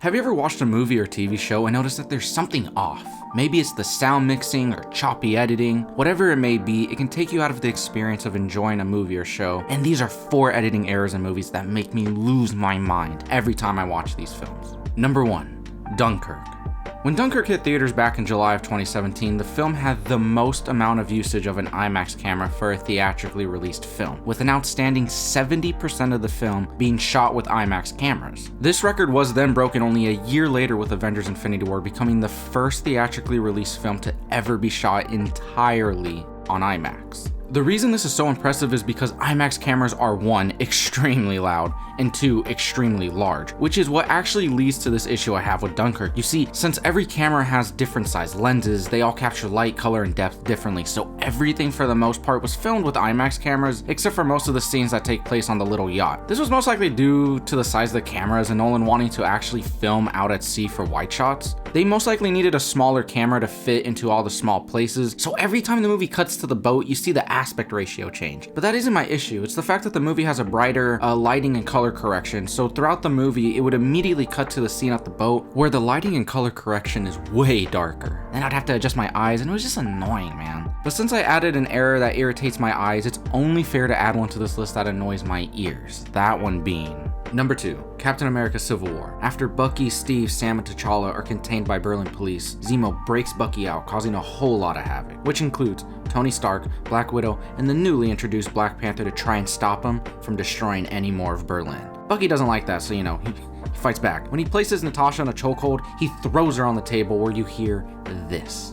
Have you ever watched a movie or TV show and noticed that there's something off? Maybe it's the sound mixing or choppy editing. Whatever it may be, it can take you out of the experience of enjoying a movie or show. And these are 4 editing errors in movies that make me lose my mind every time I watch these films. Number 1, Dunkirk. When Dunkirk hit theaters back in July of 2017, the film had the most amount of usage of an IMAX camera for a theatrically released film, with an outstanding 70% of the film being shot with IMAX cameras. This record was then broken only a year later with Avengers: Infinity War becoming the first theatrically released film to ever be shot entirely on IMAX. The reason this is so impressive is because IMAX cameras are 1, extremely loud, and 2, extremely large, which is what actually leads to this issue I have with Dunkirk. You see, since every camera has different size lenses, they all capture light, color, and depth differently, so everything for the most part was filmed with IMAX cameras, except for most of the scenes that take place on the little yacht. This was most likely due to the size of the cameras and Nolan wanting to actually film out at sea for wide shots. They most likely needed a smaller camera to fit into all the small places, so every time the movie cuts to the boat, you see the aspect ratio change. But that isn't my issue, it's the fact that the movie has a brighter lighting and color correction, so throughout the movie, it would immediately cut to the scene at the boat where the lighting and color correction is way darker. Then I'd have to adjust my eyes, and it was just annoying, man. But since I added an error that irritates my eyes, it's only fair to add one to this list that annoys my ears. That one being Number 2, Captain America: Civil War. After Bucky, Steve, Sam, and T'Challa are contained by Berlin police, Zemo breaks Bucky out, causing a whole lot of havoc, which includes Tony Stark, Black Widow, and the newly introduced Black Panther to try and stop him from destroying any more of Berlin. Bucky doesn't like that, so he fights back. When he places Natasha in a chokehold, he throws her on the table where you hear this.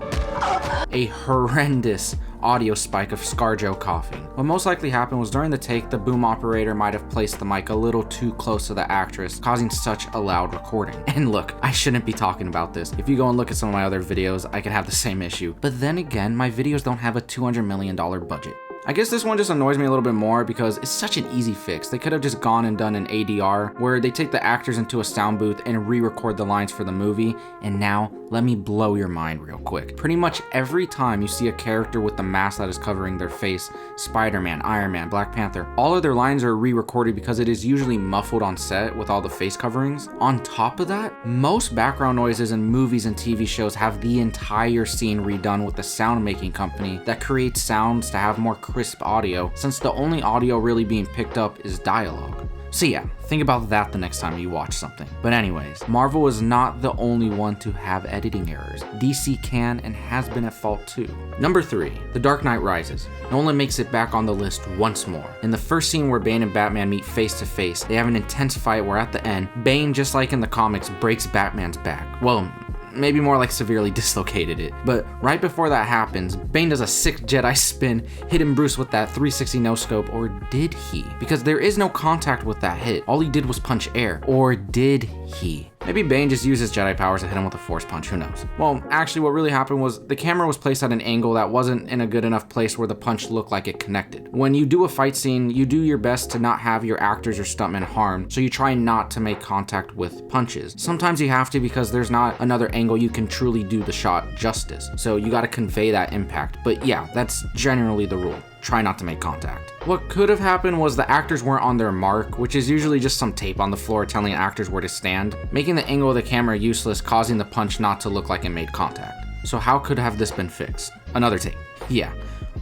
A horrendous audio spike of ScarJo coughing. What most likely happened was during the take, the boom operator might have placed the mic a little too close to the actress, causing such a loud recording. And look, I shouldn't be talking about this. If you go and look at some of my other videos, I could have the same issue. But then again, my videos don't have a $200 million budget. I guess this one just annoys me a little bit more because it's such an easy fix. They could have just gone and done an ADR where they take the actors into a sound booth and re-record the lines for the movie. And now, let me blow your mind real quick. Pretty much every time you see a character with the mask that is covering their face, Spider-Man, Iron Man, Black Panther, all of their lines are re-recorded because it is usually muffled on set with all the face coverings. On top of that, most background noises in movies and TV shows have the entire scene redone with the sound making company that creates sounds to have more crisp audio, since the only audio really being picked up is dialogue. So yeah, think about that the next time you watch something. But anyways, Marvel is not the only one to have editing errors. DC can and has been at fault too. Number 3, The Dark Knight Rises. Nolan makes it back on the list once more. In the first scene where Bane and Batman meet face to face, they have an intense fight where at the end, Bane, just like in the comics, breaks Batman's back. Well, maybe more like severely dislocated it. But right before that happens, Bane does a sick Jedi spin, hitting Bruce with that 360 no-scope, or did he? Because there is no contact with that hit. All he did was punch air. Or did he? Maybe Bane just used his Jedi powers to hit him with a force punch, who knows? Well, actually what really happened was the camera was placed at an angle that wasn't in a good enough place where the punch looked like it connected. When you do a fight scene, you do your best to not have your actors or stuntmen harmed, so you try not to make contact with punches. Sometimes you have to because there's not another angle you can truly do the shot justice, so you gotta convey that impact. But yeah, that's generally the rule. Try not to make contact. What could have happened was the actors weren't on their mark, which is usually just some tape on the floor telling actors where to stand, making the angle of the camera useless, causing the punch not to look like it made contact. So how could have this been fixed? Another tape. Yeah.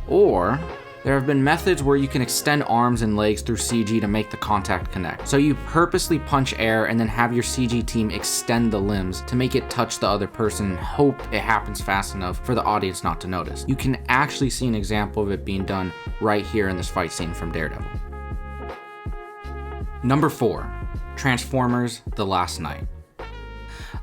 Or there have been methods where you can extend arms and legs through CG to make the contact connect. So you purposely punch air and then have your CG team extend the limbs to make it touch the other person and hope it happens fast enough for the audience not to notice. You can actually see an example of it being done right here in this fight scene from Daredevil. Number 4, Transformers: The Last Knight.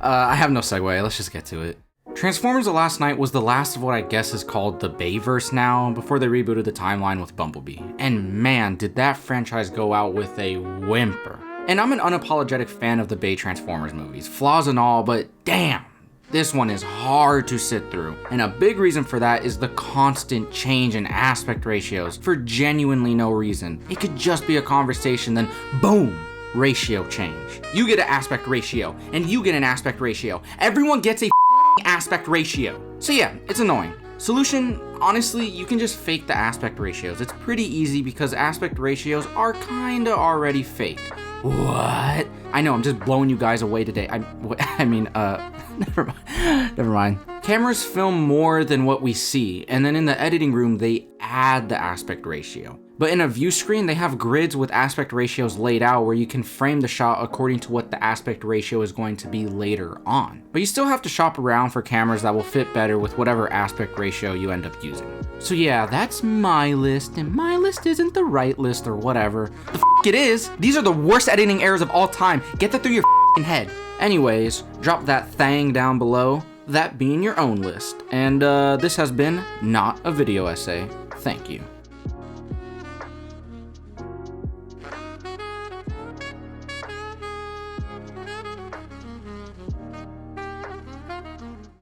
I have no segue, let's just get to it. Transformers: The Last Knight was the last of what I guess is called the Bayverse now, before they rebooted the timeline with Bumblebee. And man, did that franchise go out with a whimper. And I'm an unapologetic fan of the Bay Transformers movies, flaws and all, but damn, this one is hard to sit through. And a big reason for that is the constant change in aspect ratios for genuinely no reason. It could just be a conversation, then boom, ratio change. You get an aspect ratio, and you get an aspect ratio. Everyone gets a aspect ratio. So yeah, it's annoying. Solution, honestly, you can just fake the aspect ratios. It's pretty easy because aspect ratios are kinda already faked. What? I know, I'm just blowing you guys away today. Never mind. Cameras film more than what we see, and then in the editing room, they add the aspect ratio. But in a view screen, they have grids with aspect ratios laid out where you can frame the shot according to what the aspect ratio is going to be later on. But you still have to shop around for cameras that will fit better with whatever aspect ratio you end up using. So yeah, that's my list, and my list isn't the right list or whatever. The f it is! These are the worst editing errors of all time. Get that through your f***ing head. Anyways, drop that thing down below, that being your own list. And this has been Not a Video Essay. Thank you.